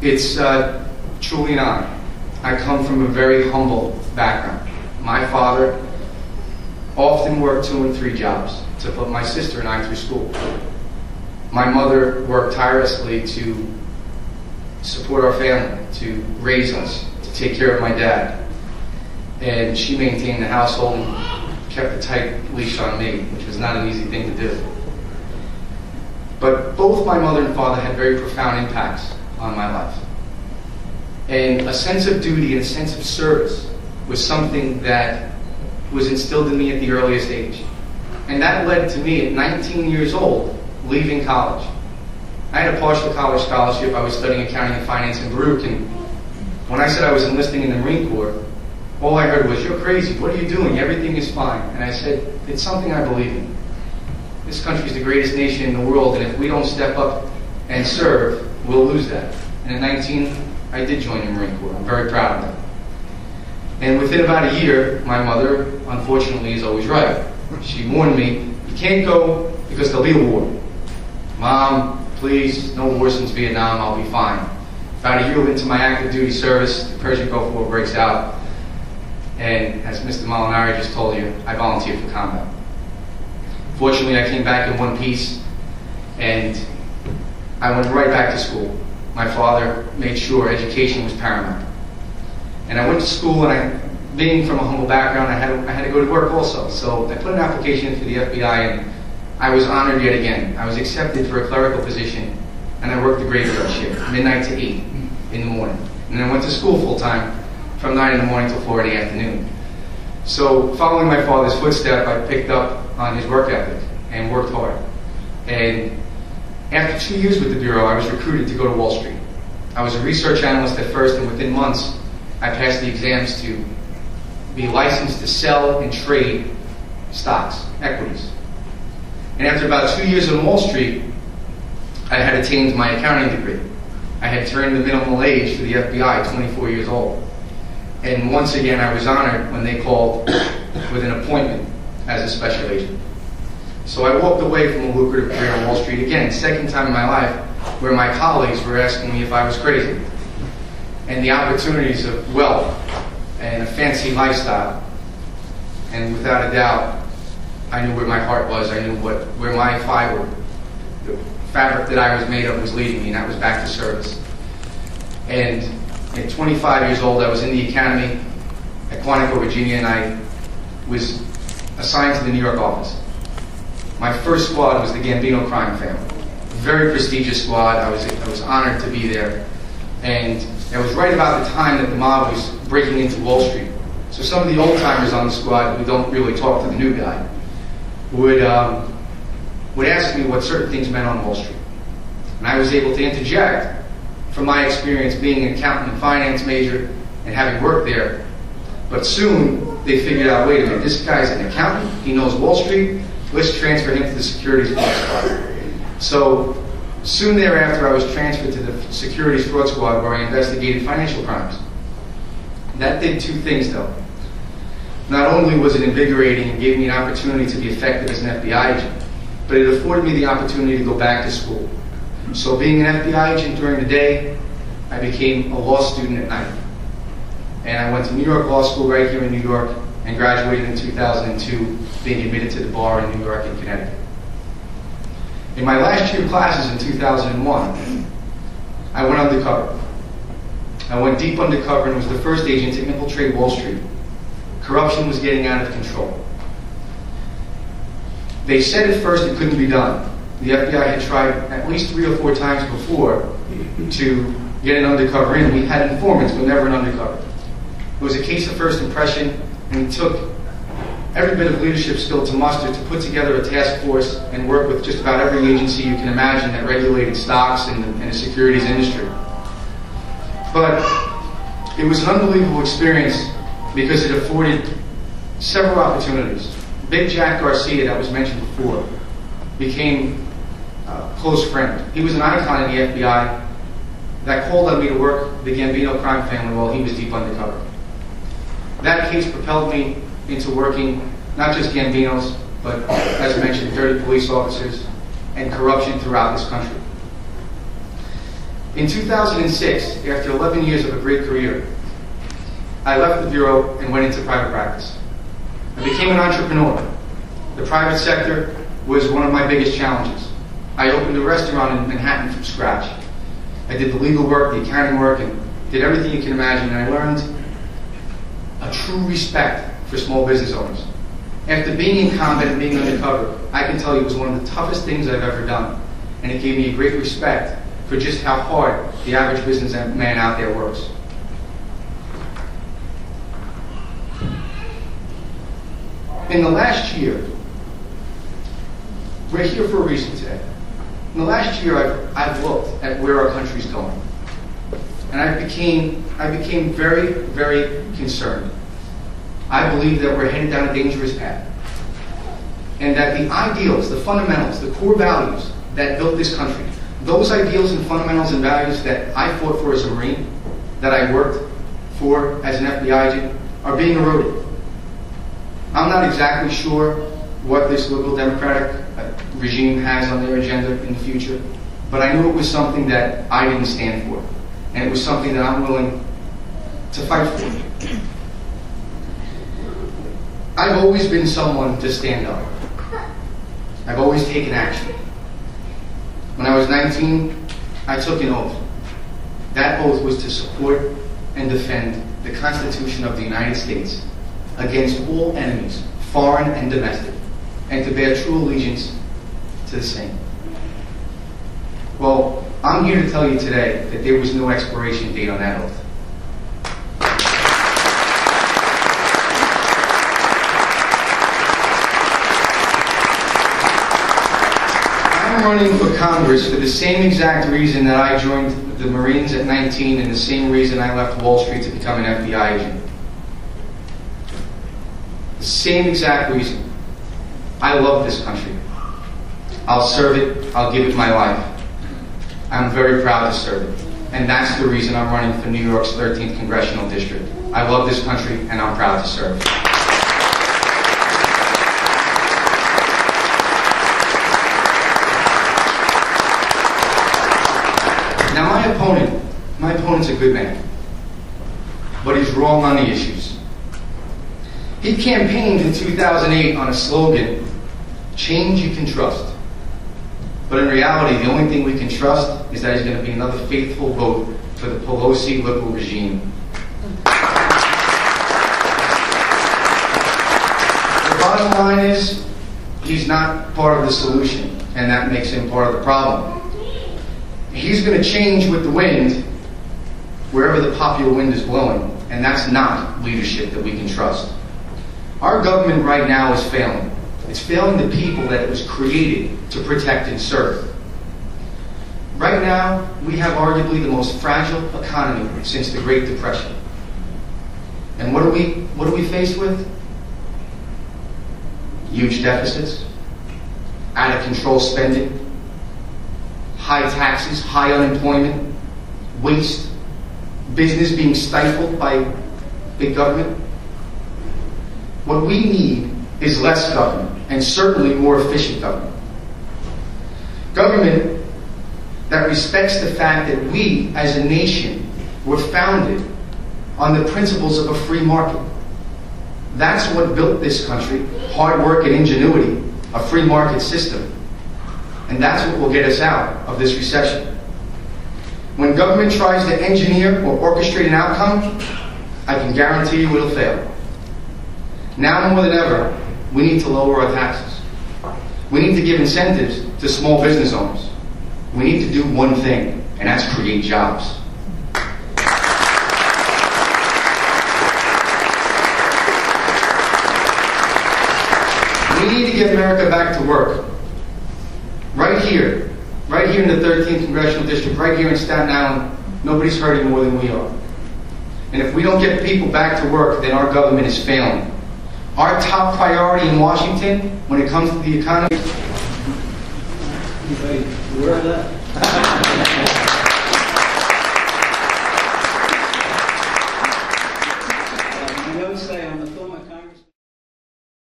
It's truly an honor. I come from a very humble background. My father often worked 2 and 3 jobs to put my sister and I through school. My mother worked tirelessly to support our family, to raise us, to take care of my dad. And she maintained the household and kept a tight leash on me, which was not an easy thing to do. But both my mother and father had very profound impacts on my life. And a sense of duty and a sense of service was something that was instilled in me at the earliest age. And that led to me at 19 years old leaving college. I had a partial college scholarship. I was studying accounting and finance in Baruch, and when I said I was enlisting in the Marine Corps, all I heard was, "You're crazy, what are you doing? Everything is fine." And I said, "It's something I believe in. This country is the greatest nation in the world, and if we don't step up and serve, we'll lose that." And at 19, I did join the Marine Corps. I'm very proud of that. And within about a year, my mother, unfortunately, is always right. She warned me, "You can't go because there'll be a war. Mom, please, no war since Vietnam, I'll be fine." About a year into my active duty service, the Persian Gulf War breaks out. And as Mr. Molinari just told you, I volunteered for combat. Fortunately, I came back in one piece, and I went right back to school. My father made sure education was paramount. And I went to school, and being from a humble background, I had to go to work also. So I put an application in for the FBI, and I was honored yet again. I was accepted for a clerical position, and I worked the graveyard shift, midnight to 8 in the morning. And then I went to school full-time from 9 in the morning till 4 in the afternoon. So following my father's footstep, I picked up on his work ethic and worked hard. And after 2 years with the Bureau, I was recruited to go to Wall Street. I was a research analyst at first, and within months, I passed the exams to be licensed to sell and trade stocks, equities. And after about 2 years on Wall Street, I had attained my accounting degree. I had turned the minimal age for the FBI, 24 years old. And once again, I was honored when they called with an appointment as a special agent. So I walked away from a lucrative career on Wall Street again, second time in my life, where my colleagues were asking me if I was crazy. And the opportunities of wealth and a fancy lifestyle. And without a doubt, I knew where my heart was. I knew where my fiber, the fabric that I was made of, was leading me, and that was back to service. And at 25 years old, I was in the academy at Quantico, Virginia, and I was assigned to the New York office. My first squad was the Gambino crime family. Very prestigious squad. I was honored to be there. And it was right about the time that the mob was breaking into Wall Street. So some of the old timers on the squad who don't really talk to the new guy would ask me what certain things meant on Wall Street. And I was able to interject from my experience being an accountant and finance major and having worked there. But soon they figured out, wait a minute, this guy's an accountant, he knows Wall Street, let's transfer him to the securities fraud squad. So soon thereafter I was transferred to the securities fraud squad where I investigated financial crimes. That did 2 things though. Not only was it invigorating and gave me an opportunity to be effective as an FBI agent, but it afforded me the opportunity to go back to school. So being an FBI agent during the day, I became a law student at night. And I went to New York Law School right here in New York and graduated in 2002, being admitted to the bar in New York and Connecticut. In my last year of classes in 2001, I went undercover. I went deep undercover and was the first agent to infiltrate Wall Street. Corruption was getting out of control. They said at first it couldn't be done. The FBI had tried at least 3 or 4 times before to get an undercover in. We had informants, but never an undercover. It was a case of first impression, and it took every bit of leadership skill to muster to put together a task force and work with just about every agency you can imagine that regulated stocks and the securities industry. But it was an unbelievable experience because it afforded several opportunities. Big Jack Garcia, that was mentioned before, became a close friend. He was an icon in the FBI that called on me to work the Gambino crime family while he was deep undercover. That case propelled me into working not just Gambinos, but as mentioned, dirty police officers and corruption throughout this country. In 2006, after 11 years of a great career, I left the Bureau and went into private practice. I became an entrepreneur. The private sector was one of my biggest challenges. I opened a restaurant in Manhattan from scratch. I did the legal work, the accounting work, and did everything you can imagine, and I learned a true respect for small business owners. After being in combat and being undercover, I can tell you it was one of the toughest things I've ever done, and it gave me a great respect for just how hard the average businessman out there works. In the last year, we're here for a reason today. In the last year, I've looked at where our country's going, and I became very, very concerned. I believe that we're headed down a dangerous path, and that the ideals, the fundamentals, the core values that built this country, those ideals and fundamentals and values that I fought for as a Marine, that I worked for as an FBI agent, are being eroded. I'm not exactly sure what this liberal democratic regime has on their agenda in the future, but I knew it was something that I didn't stand for, and it was something that I'm willing to fight for. I've always been someone to stand up. I've always taken action. When I was 19, I took an oath. That oath was to support and defend the Constitution of the United States against all enemies, foreign and domestic, and to bear true allegiance to the same. Well, I'm here to tell you today that there was no expiration date on that oath. I'm running for Congress for the same exact reason that I joined the Marines at 19 and the same reason I left Wall Street to become an FBI agent. The same exact reason. I love this country. I'll serve it. I'll give it my life. I'm very proud to serve it. And that's the reason I'm running for New York's 13th Congressional District. I love this country and I'm proud to serve. Now my opponent's a good man, but he's wrong on the issues. He campaigned in 2008 on a slogan, change you can trust. But in reality, the only thing we can trust is that he's going to be another faithful vote for the Pelosi liberal regime. The bottom line is, he's not part of the solution, and that makes him part of the problem. He's going to change with the wind wherever the popular wind is blowing, and that's not leadership that we can trust. Our government right now is failing. It's failing the people that it was created to protect and serve. Right now, we have arguably the most fragile economy since the Great Depression. And what are we faced with? Huge deficits, out of control spending, high taxes, high unemployment, waste, business being stifled by big government. What we need is less government, and certainly more efficient government. Government that respects the fact that we, as a nation, were founded on the principles of a free market. That's what built this country, hard work and ingenuity, a free market system. And that's what will get us out of this recession. When government tries to engineer or orchestrate an outcome, I can guarantee you it'll fail. Now more than ever, we need to lower our taxes. We need to give incentives to small business owners. We need to do one thing, and that's create jobs. We need to get America back to work. Right here in the 13th Congressional District, right here in Staten Island, nobody's hurting more than we are. And if we don't get people back to work, then our government is failing. Our top priority in Washington, when it comes to the economy... Where is that?